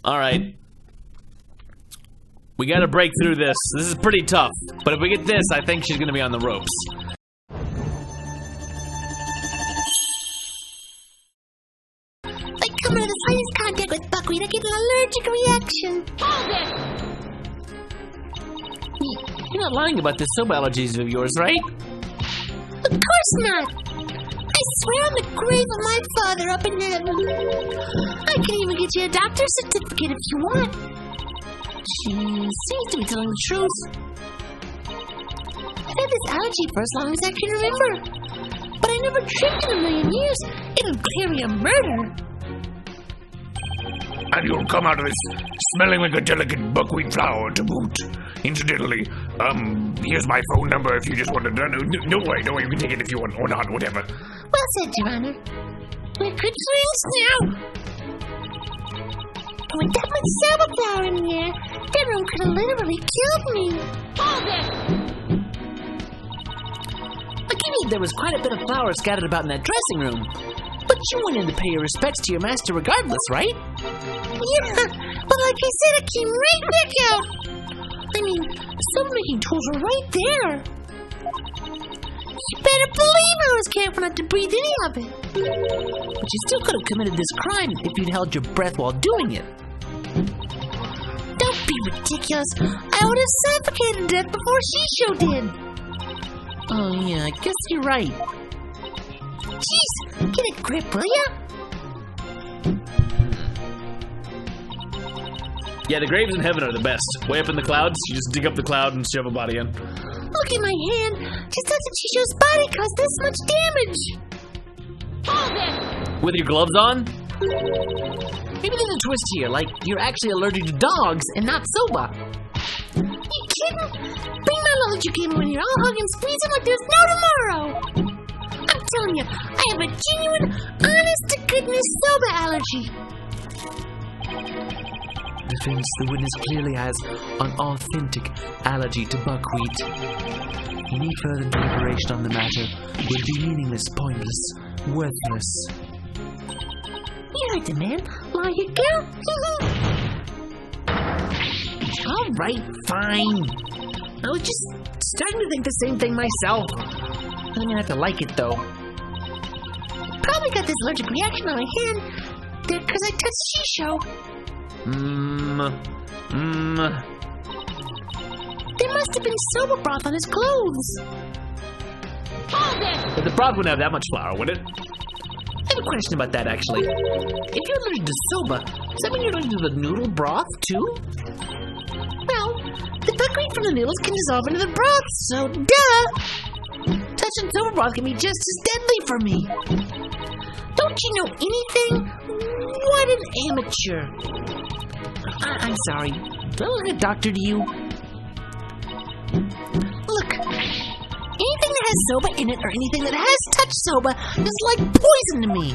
Alright. We gotta break through this. This is pretty tough. But if we get this, I think she's gonna be on the ropes. I come into the slightest contact with buckwheat, I get an allergic reaction. You're not lying about the soap allergies of yours, right? Of course not. I swear on the grave of my father up in heaven. I can even get you a doctor's certificate if you want. She seems to be telling the truth. I've had this allergy for as long as I can remember. But I never dreamed in a million years it would clear me of murder. And you'll come out of this smelling like a delicate buckwheat flower to boot. Incidentally, here's my phone number if you just want to... No way, you can take it if you want or not, whatever. Well said, Your Honor. We're good friends now. With that much silver flour in the air, that room could have literally killed me. I'll give you there was quite a bit of flour scattered about in that dressing room. But you went in to pay your respects to your master regardless, right? Yeah, but like I said, it came right back out. I mean, some making tools were right there. You better believe I was careful not to breathe any of it. But you still could have committed this crime if you'd held your breath while doing it. Don't be ridiculous. I would have suffocated to death before Shisho did. Oh yeah, I guess you're right. Jeez, get a grip, will ya? Yeah, the graves in heaven are the best. Way up in the clouds, you just dig up the cloud and shove a body in. Look at my hand. Just touching Shisho's body caused this much damage. With your gloves on? Maybe there's a twist here, like you're actually allergic to dogs and not soba. You kidding? Bring my luggage you gave me when you're all hugging, squeezing like there's no tomorrow. I'm telling you, I have a genuine, honest-to-goodness soba allergy. Defense, the witness clearly has an authentic allergy to buckwheat. Any further deliberation on the matter would be meaningless, pointless, worthless. You heard the man. Lie you go. All right, fine. I was just starting to think the same thing myself. I'm gonna have to like it, though. Probably got this allergic reaction on my hand there because I touched Shisho. There must have been soba broth on his clothes. But the broth wouldn't have that much flour, would it? I have a question about that, actually. If you're allergic to soba, does that mean you're allergic to the noodle broth, too? Well, the buckwheat from the noodles can dissolve into the broth, so duh! Touching soba broth can be just as deadly for me. Don't you know anything? What an amateur. I'm sorry. Do I look like a doctor to you? Look, anything that has soba in it or anything that has touched soba is like poison to me.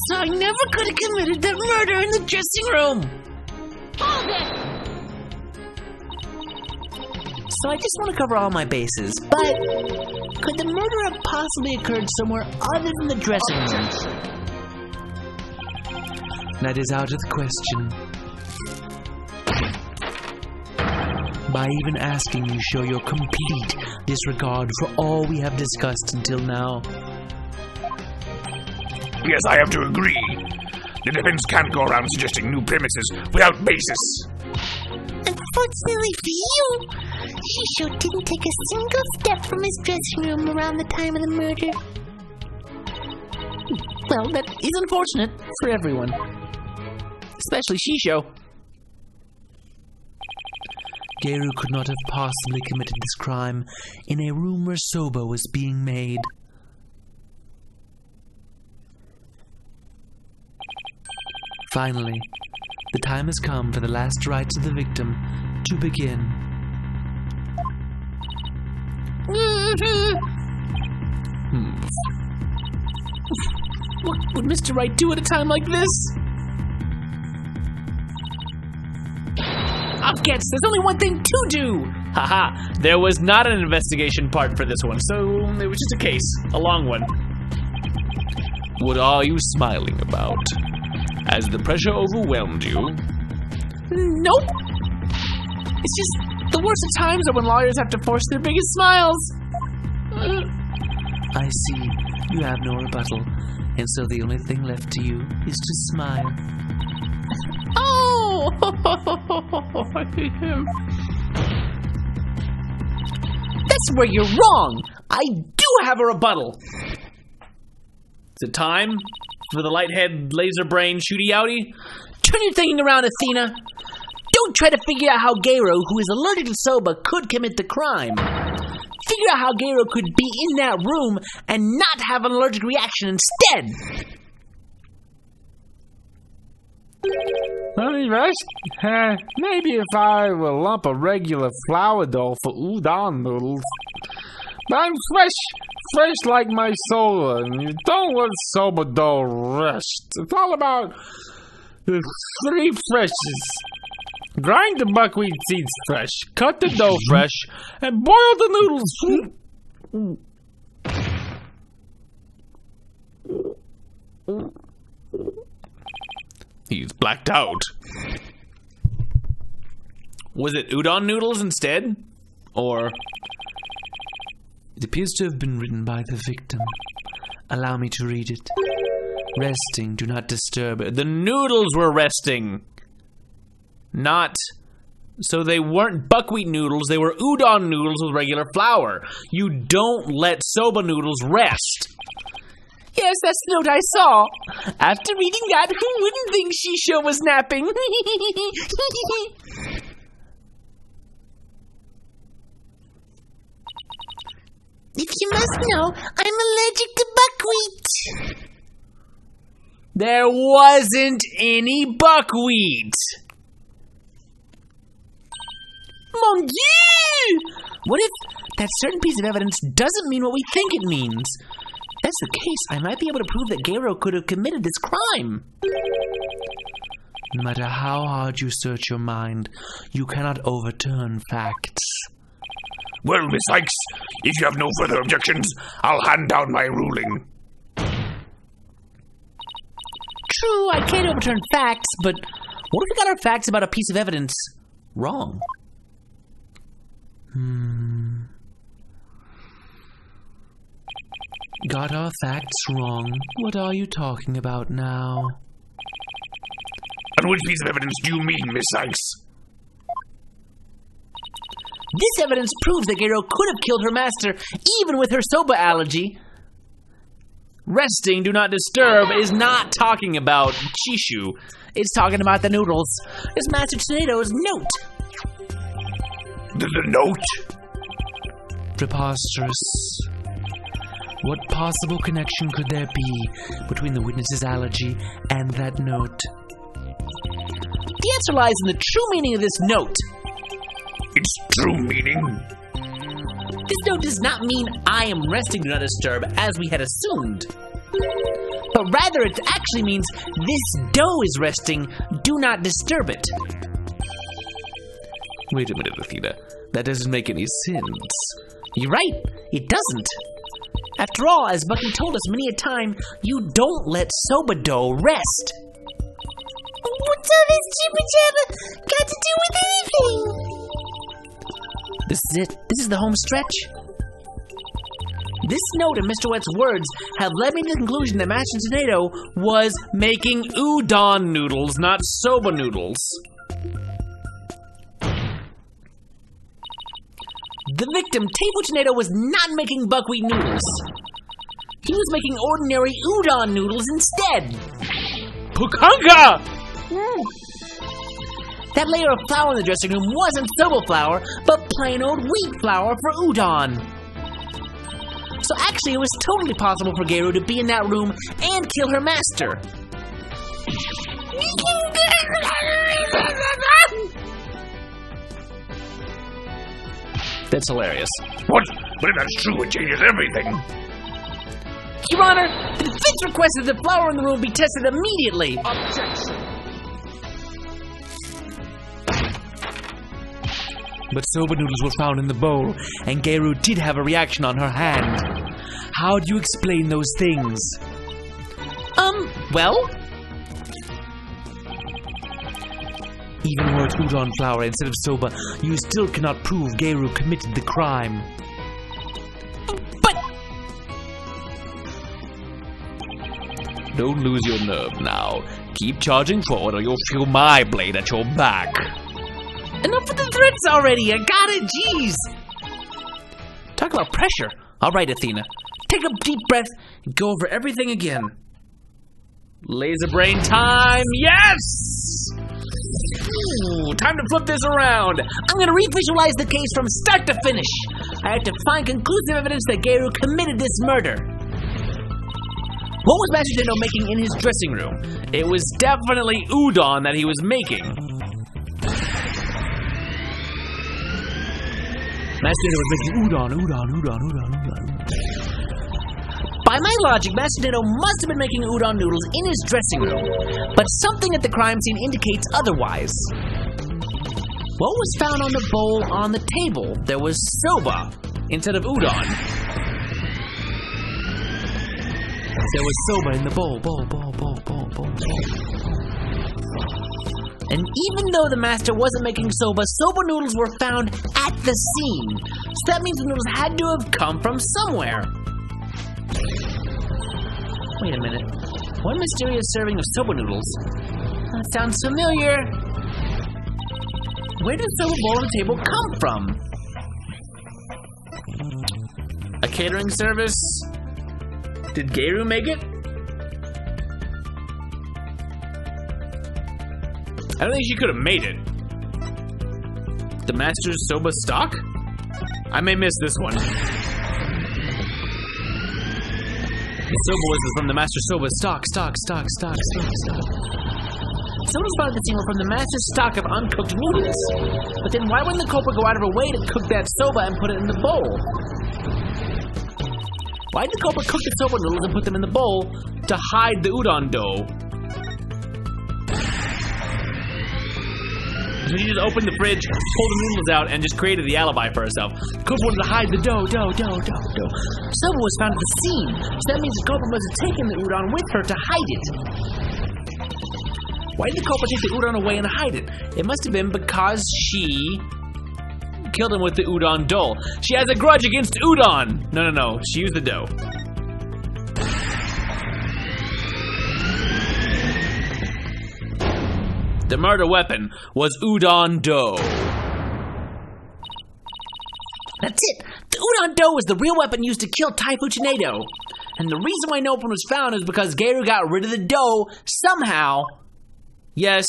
So I never could have committed that murder in the dressing room. So I just want to cover all my bases, but could the murder have possibly occurred somewhere other than the dressing room? That is out of the question. By even asking, you show your complete disregard for all we have discussed until now. Yes, I have to agree. The defense can't go around suggesting new premises without basis. Unfortunately for you, Shisho didn't take a single step from his dressing room around the time of the murder. Well, that is unfortunate for everyone. Especially Shisho. Geiru could not have possibly committed this crime in a room where soba was being made. Finally, the time has come for the last rites of the victim to begin. What would Mr. Wright do at a time like this? I'll guess, there's only one thing to do! Haha, there was not an investigation part for this one, so it was just a case, a long one. What are you smiling about? Has the pressure overwhelmed you? Nope. It's just the worst of times are when lawyers have to force their biggest smiles. I see. You have no rebuttal, and so the only thing left to you is to smile. Oh! That's where you're wrong. I do have a rebuttal. Is it time for the lighthead laser brain shooty outy? Turn your thinking around, Athena. Don't try to figure out how Geiru, who is allergic to soba, could commit the crime. Figure out how Geiru could be in that room and not have an allergic reaction instead. Honey Rush, maybe if I will lump a regular flour dough for udon noodles. But I'm fresh like my soda, and you don't let soba dough rest. It's all about the three freshes. Grind the buckwheat seeds fresh, cut the dough fresh, and boil the noodles. He's blacked out. Was it udon noodles instead? Or... It appears to have been written by the victim. Allow me to read it. Resting, do not disturb. The noodles were resting. Not... So they weren't buckwheat noodles, they were udon noodles with regular flour. You don't let soba noodles rest. Yes, that's the note I saw. After reading that, who wouldn't think Shisho was napping? If you must know, I'm allergic to buckwheat. There wasn't any buckwheat. Mon Dieu! What if that certain piece of evidence doesn't mean what we think it means? If that's the case, I might be able to prove that Geiru could have committed this crime. No matter how hard you search your mind, you cannot overturn facts. Well, Miss Yikes, if you have no further objections, I'll hand down my ruling. True, I can't overturn facts, but what if we got our facts about a piece of evidence wrong? Got our facts wrong? What are you talking about now? And which piece of evidence do you mean, Miss Yikes? This evidence proves that Geiru could have killed her master, even with her soba allergy. Resting, do not disturb, is not talking about Chishu. It's talking about the noodles. It's Master Tornado's note. The note? Preposterous. What possible connection could there be between the witness's allergy and that note? The answer lies in the true meaning of this note. Its true meaning? This note does not mean I am resting, do not disturb, as we had assumed. But rather it actually means this dough is resting, do not disturb it. Wait a minute, Athena. That doesn't make any sense. You're right, it doesn't. After all, as Bucky told us many a time, you don't let soba dough rest. What's all this jibber-jabber got to do with anything? This is it. This is the home stretch. This note and Mr. Wet's words have led me to the conclusion that Master Tornado was making udon noodles, not soba noodles. The victim, Table Tornado, was not making buckwheat noodles. He was making ordinary udon noodles instead. Pukanka! That layer of flour in the dressing room wasn't soba flour, but plain old wheat flour for udon. So actually, it was totally possible for Geiru to be in that room and kill her master. That's hilarious. What? But if that's true, it changes everything. Your Honor, the defense requested that the flour in the room be tested immediately. Objection. But soba noodles were found in the bowl, and Geiru did have a reaction on her hand. How do you explain those things? Well? Even were it udon flour instead of soba, you still cannot prove Geiru committed the crime. But don't lose your nerve now. Keep charging forward or you'll feel my blade at your back. enough of the threats already. I got it. Jeez. Talk about pressure. All right, Athena. Take a deep breath and go over everything again. Laser brain time. Yes! Ooh, time to flip this around. I'm gonna revisualize the case from start to finish. I have to find conclusive evidence that Geiru committed this murder. What was Master Nintendo making in his dressing room? It was definitely udon that he was making. Master Nintendo was making udon. By my logic, Master Nintendo must have been making udon noodles in his dressing room, but something at the crime scene indicates otherwise. What was found on the bowl on the table? There was soba instead of udon. There was soba in the bowl. And even though the master wasn't making soba, soba noodles were found at the scene. So that means the noodles had to have come from somewhere. Wait a minute. One mysterious serving of soba noodles. That sounds familiar. Where did the soba bowl on the table come from? A catering service? Did Geiru make it? I don't think she could have made it. The master's soba stock? I may miss this one. The soba was from the master's soba stock. Sodas found at the scene were from the master's stock of uncooked noodles. But then why wouldn't the culprit go out of her way to cook that soba and put it in the bowl? Why did the culprit cook the soba noodles and put them in the bowl to hide the udon dough? So she just opened the fridge, pulled the noodles out, and just created the alibi for herself. The culprit wanted to hide the dough. Soba was found at the scene, so that means the culprit must have taken the udon with her to hide it. Why did the culprit take the udon away and hide it? It must have been because she killed him with the udon dough. She has a grudge against udon. No. She used the dough. The murder weapon was udon dough. That's it. The udon dough was the real weapon used to kill Tai Fuchinado. And the reason why no weapon was found is because Geiru got rid of the dough somehow. Yes,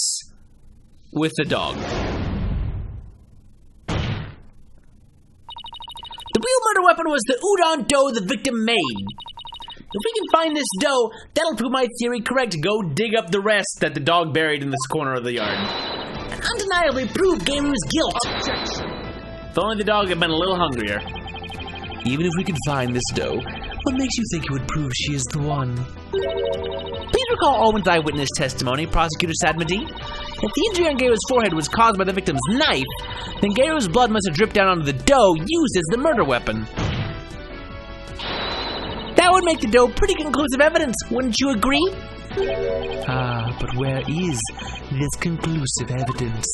with the dog. The real murder weapon was the udon dough the victim made. If we can find this dough, that'll prove my theory correct. Go dig up the rest that the dog buried in this corner of the yard. And undeniably prove Geiru's guilt. Objection. If only the dog had been a little hungrier. Even if we could find this dough, what makes you think it would prove she is the one? Please recall Owen's eyewitness testimony, Prosecutor Sadmadi. If the injury on Geiru's forehead was caused by the victim's knife, then Geiru's blood must have dripped down onto the dough used as the murder weapon. That would make the dough pretty conclusive evidence, wouldn't you agree? Ah, but where is this conclusive evidence?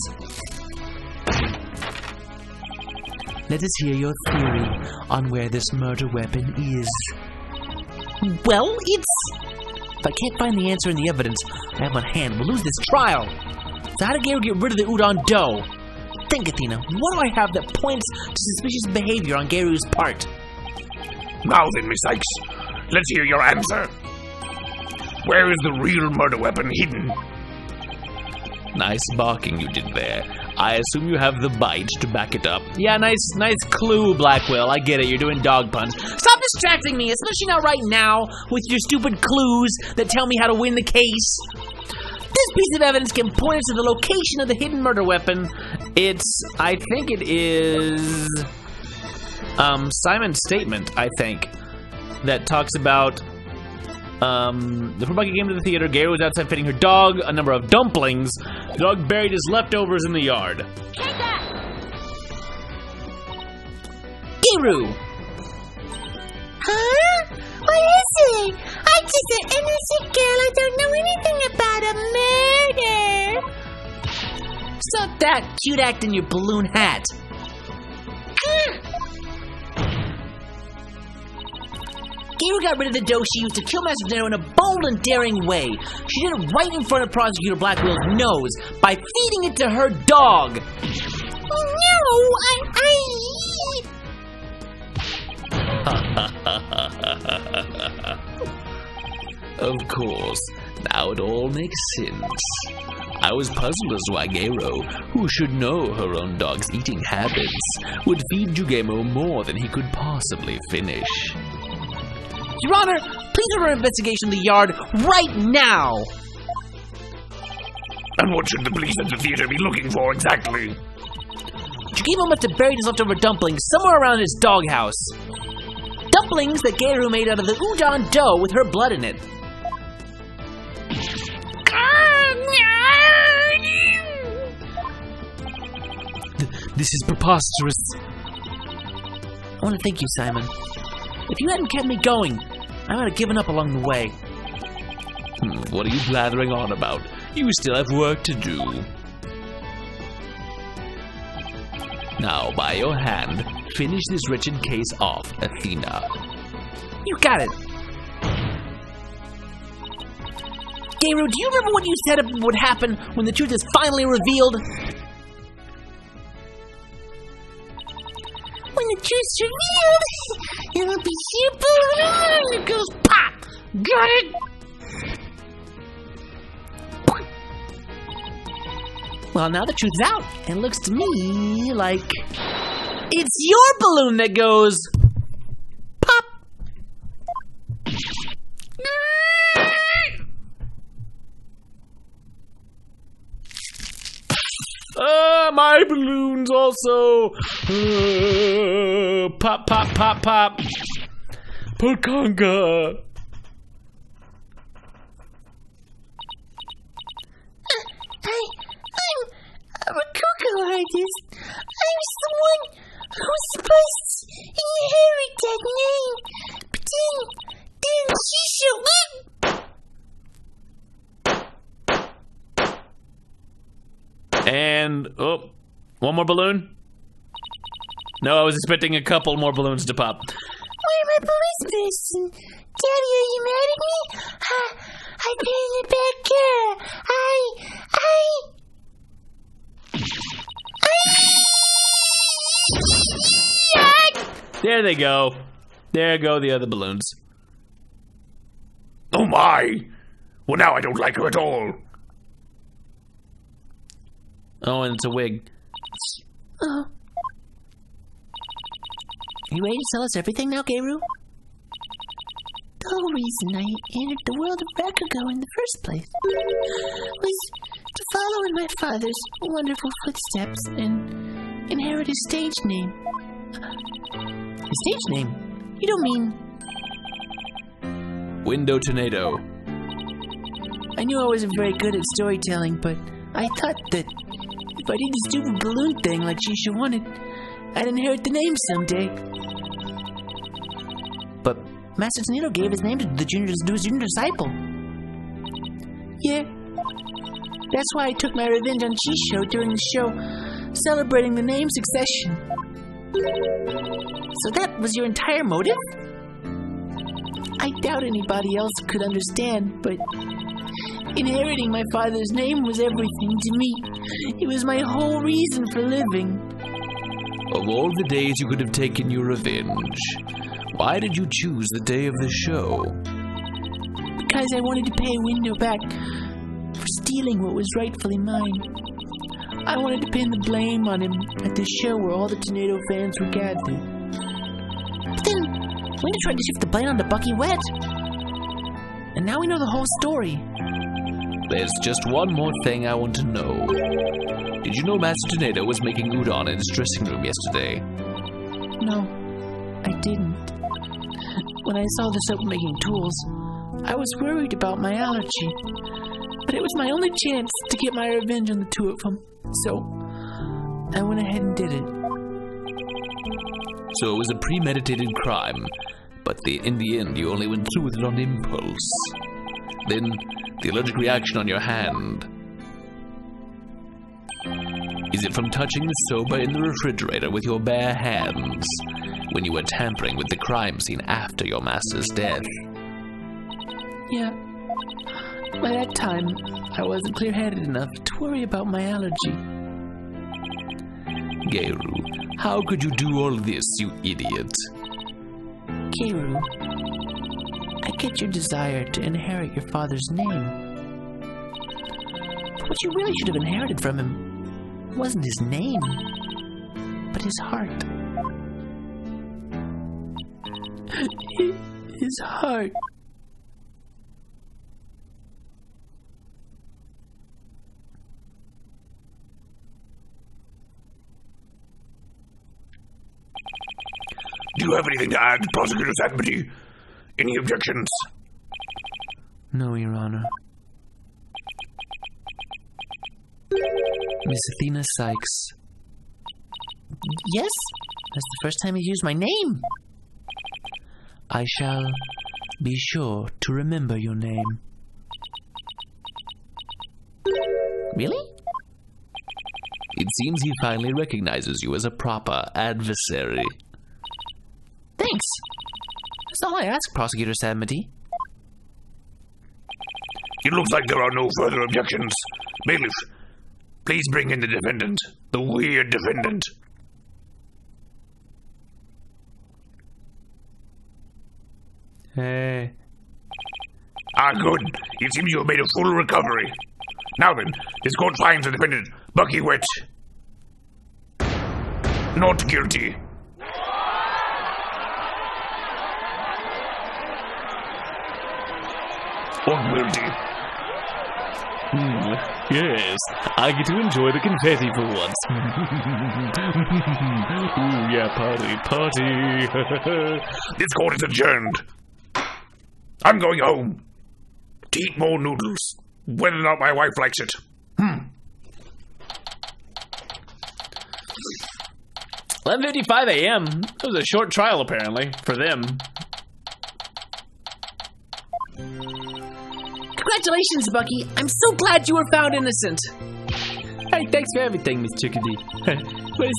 Let us hear your theory on where this murder weapon is. Well, if I can't find the answer in the evidence I have on hand, we'll lose this trial. So how did Geiru get rid of the udon dough? Think, Athena, what do I have that points to suspicious behavior on Geiru's part? Now then, Miss Yikes, let's hear your answer. Where is the real murder weapon hidden? Nice barking you did there. I assume you have the bite to back it up. Yeah, nice clue, Blackwell. I get it. You're doing dog puns. Stop distracting me, especially not right now with your stupid clues that tell me how to win the case. This piece of evidence can point us to the location of the hidden murder weapon. I think it is Simon's statement, I think, that talks about the Furbaki came to the theater. Geiru was outside feeding her dog a number of dumplings. The dog buried his leftovers in the yard. Geiru! Huh? What is it? I is an innocent girl. I don't know anything about a murder. Stop that cute act in your balloon hat. Geiru got rid of the dough she used to kill Master Tomato in a bold and daring way. She did it right in front of Prosecutor Blackwell's nose by feeding it to her dog. No, Of course, now it all makes sense. I was puzzled as to why Geiru, who should know her own dog's eating habits, would feed Jugemo more than he could possibly finish. Your Honor, please order an investigation of the yard right now! And what should the police at the theater be looking for exactly? Jugemo must have buried his leftover dumplings somewhere around his doghouse. Dumplings that Geiru made out of the udon dough with her blood in it. This is preposterous. I want to thank you, Simon. If you hadn't kept me going, I might have given up along the way. What are you blathering on about? You still have work to do. Now, by your hand, finish this wretched case off, Athena. You got it. Geiru, do you remember what you said would happen when the truth is finally revealed? when the juice revealed, it'll be super and it goes pop. Got it? Well, now the truth's out, and it looks to me like it's your balloon that goes pop. My balloons also. Pop, pop, pop, pop. Pukanga. I'm a cocoa artist. I'm someone who's supposed to inherit that name. But then she showed up. And, oh, one more balloon? No, I was expecting a couple more balloons to pop. Where am I, police person? Daddy, are you mad at me? I've been a bad girl. There they go. There go the other balloons. Oh my! Well, now I don't like her at all. Oh, and it's a wig. Oh. You ready to tell us everything now, Geiru? The whole reason I entered the world of Bakugo in the first place was to follow in my father's wonderful footsteps and inherit his stage name. His stage name? You don't mean... Window Tornado. I knew I wasn't very good at storytelling, but I thought that if I did the stupid balloon thing like Shisha wanted, I'd inherit the name someday. But Master Tornado gave his name to his junior disciple. Yeah. That's why I took my revenge on Shisho during the show, celebrating the name succession. So that was your entire motive? I doubt anybody else could understand, but inheriting my father's name was everything to me. It was my whole reason for living. Of all the days you could have taken your revenge, why did you choose the day of the show? Because I wanted to pay Window back for stealing what was rightfully mine. I wanted to pin the blame on him at the show where all the Tornado fans were gathered. But then, Window tried to shift the blame onto Bucky Wet. And now we know the whole story. There's just one more thing I want to know. Did you know Master Tornado was making udon in his dressing room yesterday? No, I didn't. When I saw the soap-making tools, I was worried about my allergy. But it was my only chance to get my revenge on the two of them. So, I went ahead and did it. So it was a premeditated crime. but in the end you only went through with it on impulse. Then, the allergic reaction on your hand. Is it from touching the soba in the refrigerator with your bare hands when you were tampering with the crime scene after your master's death? Yeah. By that time, I wasn't clear-headed enough to worry about my allergy. Geiru, how could you do all this, you idiot? Geiru, I get your desire to inherit your father's name. But what you really should have inherited from him wasn't his name, but his heart. His heart. Do you have anything to add, Prosecutor Sanbity? Any objections? No, Your Honor. Miss Athena Sykes. Yes? That's the first time you used my name. I shall be sure to remember your name. Really? It seems he finally recognizes you as a proper adversary. Thanks. That's all I ask, Prosecutor Sanbity. It looks like there are no further objections. Bailiff, please bring in the defendant. The weird defendant. Good. It seems you have made a full recovery. Now then, this court finds the defendant, Buckwheat, not guilty. Or guilty. Yes, I get to enjoy the confetti for once. Ooh, yeah, party. This court is adjourned. I'm going home to eat more noodles, whether or not my wife likes it. 11:55 a.m. It was a short trial, apparently, for them. Congratulations, Bucky. I'm so glad you were found innocent. Hey, thanks for everything, Miss Chickadee. But it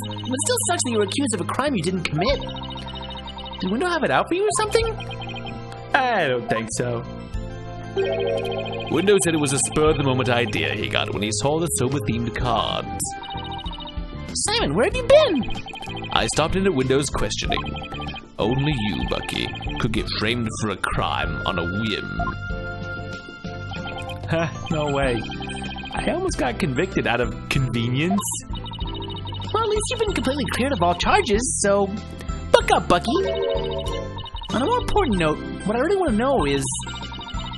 still sucks that you were accused of a crime you didn't commit. Did Window have it out for you or something? I don't think so. Window said it was a spur-of-the-moment idea he got when he saw the sober-themed cards. Simon, where have you been? I stopped in at Window's questioning. Only you, Bucky, could get framed for a crime on a whim. No way. I almost got convicted out of convenience. Well, at least you've been completely cleared of all charges, so buck up, Bucky. On a more important note, what I really want to know is,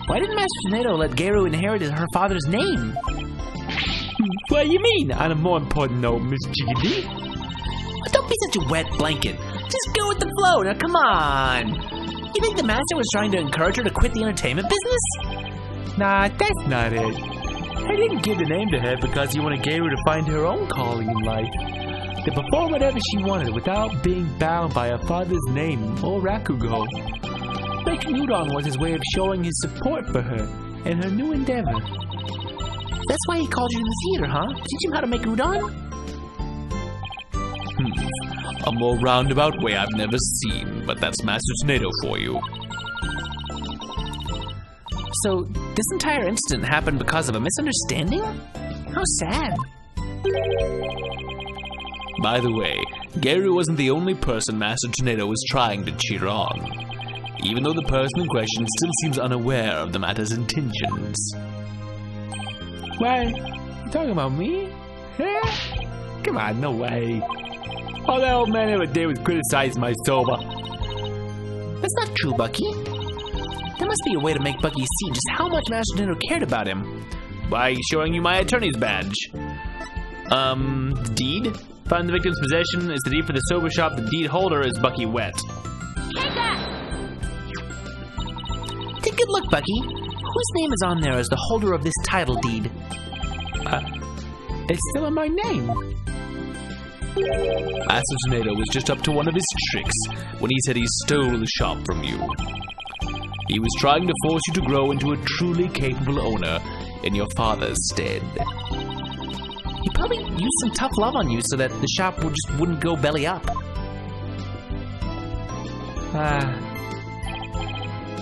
why didn't Master Tornado let Geiru inherit her father's name? What do you mean, on a more important note, Miss Chickadee? Well, don't be such a wet blanket. Just go with the flow. Now, come on. You think the Master was trying to encourage her to quit the entertainment business? Nah, that's not it. I didn't give the name to her because he wanted Geiru to find her own calling in life. To perform whatever she wanted without being bound by her father's name or Rakugo. Making udon was his way of showing his support for her and her new endeavor. That's why he called you to the theater, huh? Teach him how to make udon? A more roundabout way I've never seen, but that's Master Tornado for you. So, this entire incident happened because of a misunderstanding? How sad. By the way, Geiru wasn't the only person Master Tornado was trying to cheer on, even though the person in question still seems unaware of the matter's intentions. What? You talking about me? Huh? Come on, no way. All that old man ever did was criticize my soba. That's not true, Bucky. There must be a way to make Bucky see just how much Master Tornado cared about him. By showing you my attorney's badge. Deed? Find the victim's possession is the deed for the sober shop. The deed holder is Bucky Wet. Take that! Take a good look, Bucky. Whose name is on there as the holder of this title deed? It's still in my name. Master Tornado was just up to one of his tricks when he said he stole the shop from you. He was trying to force you to grow into a truly capable owner in your father's stead. He probably used some tough love on you so that the shop wouldn't go belly up.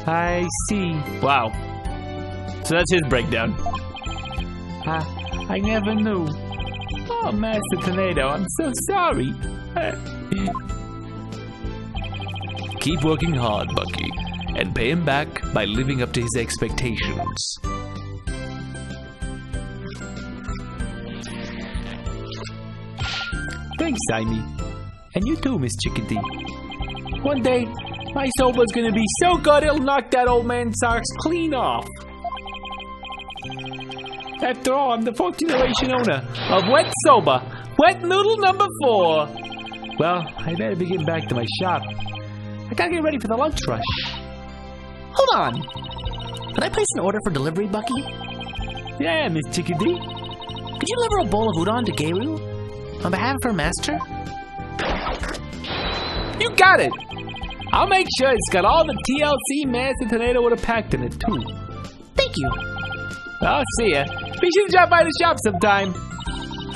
I see. Wow. So that's his breakdown. I never knew. Oh, Master Tornado, I'm so sorry. Keep working hard, Bucky, and pay him back by living up to his expectations. Thanks, Simey. And you too, Miss Chickadee. One day, my soba's gonna be so good it'll knock that old man's socks clean off. After all, I'm the 4th generation owner of Wet Soba, Wet Noodle number 4. Well, I better be getting back to my shop. I gotta get ready for the lunch rush. Hold on. Can I place an order for delivery, Bucky? Yeah, Miss Chickadee. Could you deliver a bowl of udon to Geiru on behalf of her master? You got it! I'll make sure it's got all the TLC Master Tornado would have packed in it, too. Thank you. I'll see ya. Be sure to drop by the shop sometime.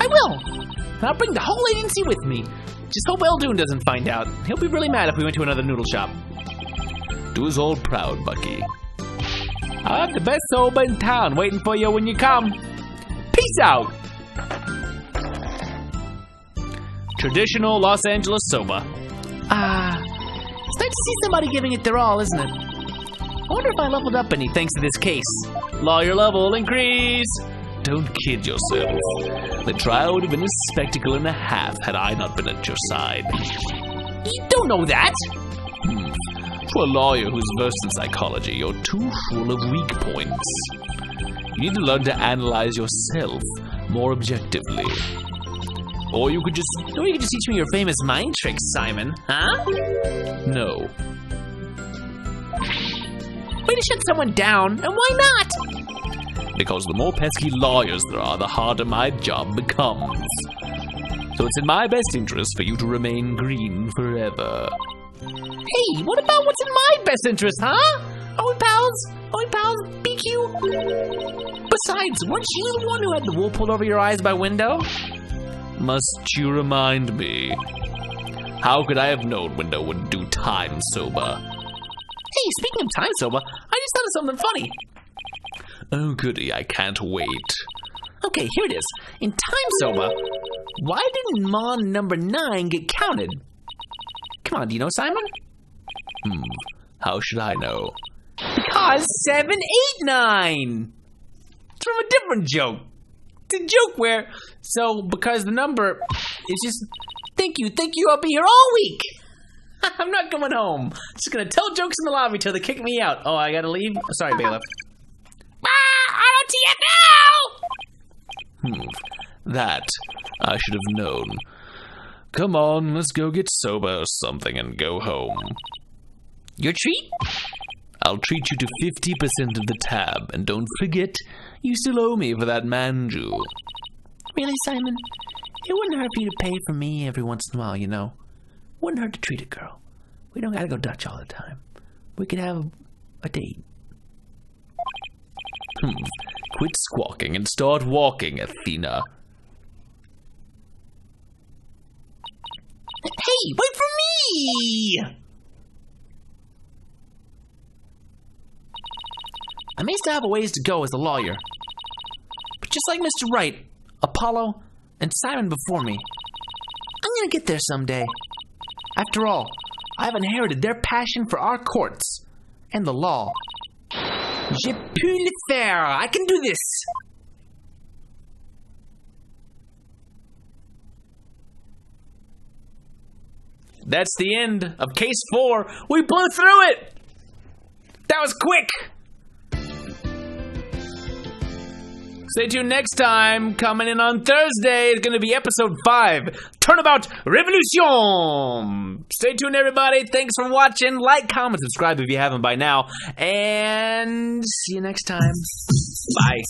I will. And I'll bring the whole agency with me. Just hope Eldoon doesn't find out. He'll be really mad if we went to another noodle shop. Do us all proud, Bucky. I'll have the best soba in town waiting for you when you come. Peace out! Traditional Los Angeles soba. It's nice to see somebody giving it their all, isn't it? I wonder if I leveled up any thanks to this case. Lawyer level increase. Don't kid yourself. The trial would have been a spectacle and a half had I not been at your side. You don't know that! For a lawyer who's versed in psychology, you're too full of weak points. You need to learn to analyze yourself more objectively. Or you could just teach me your famous mind tricks, Simon, huh? No. Way to shut someone down, and why not? Because the more pesky lawyers there are, the harder my job becomes. So it's in my best interest for you to remain green forever. Hey, what about what's in my best interest, huh? Are we pals? BQ? Besides, weren't you the one who had the wool pulled over your eyes by window? Must you remind me? How could I have known Window would do time soba? Hey, speaking of time soba, I just thought of something funny. Oh goody, I can't wait. Okay, here it is. In time soba, why didn't Mon number 9 get counted? Come on, do you know, Simon? How should I know? Because 7, 8, 9! It's from a different joke. It's a joke where, because the number is just, thank you, I'll be here all week. I'm not going home. Just gonna tell jokes in the lobby till they kick me out. Oh, I gotta leave? Sorry, bailiff. ROTF now! That I should have known. Come on, let's go get soba or something and go home. Your treat? I'll treat you to 50% of the tab, and don't forget, you still owe me for that manju. Really, Simon? It wouldn't hurt for you to pay for me every once in a while, you know. Wouldn't hurt to treat a girl. We don't gotta go Dutch all the time. We could have a date. Quit squawking and start walking, Athena. Hey, wait for me! I may still have a ways to go as a lawyer. But just like Mr. Wright, Apollo, and Simon before me, I'm gonna get there someday. After all, I've inherited their passion for our courts and the law. Je peux le faire. I can do this. That's the end of case 4. We blew through it. That was quick. Stay tuned next time. Coming in on Thursday is going to be episode 5. Turnabout Revolution. Stay tuned, everybody. Thanks for watching. Like, comment, subscribe if you haven't by now. And see you next time. Bye.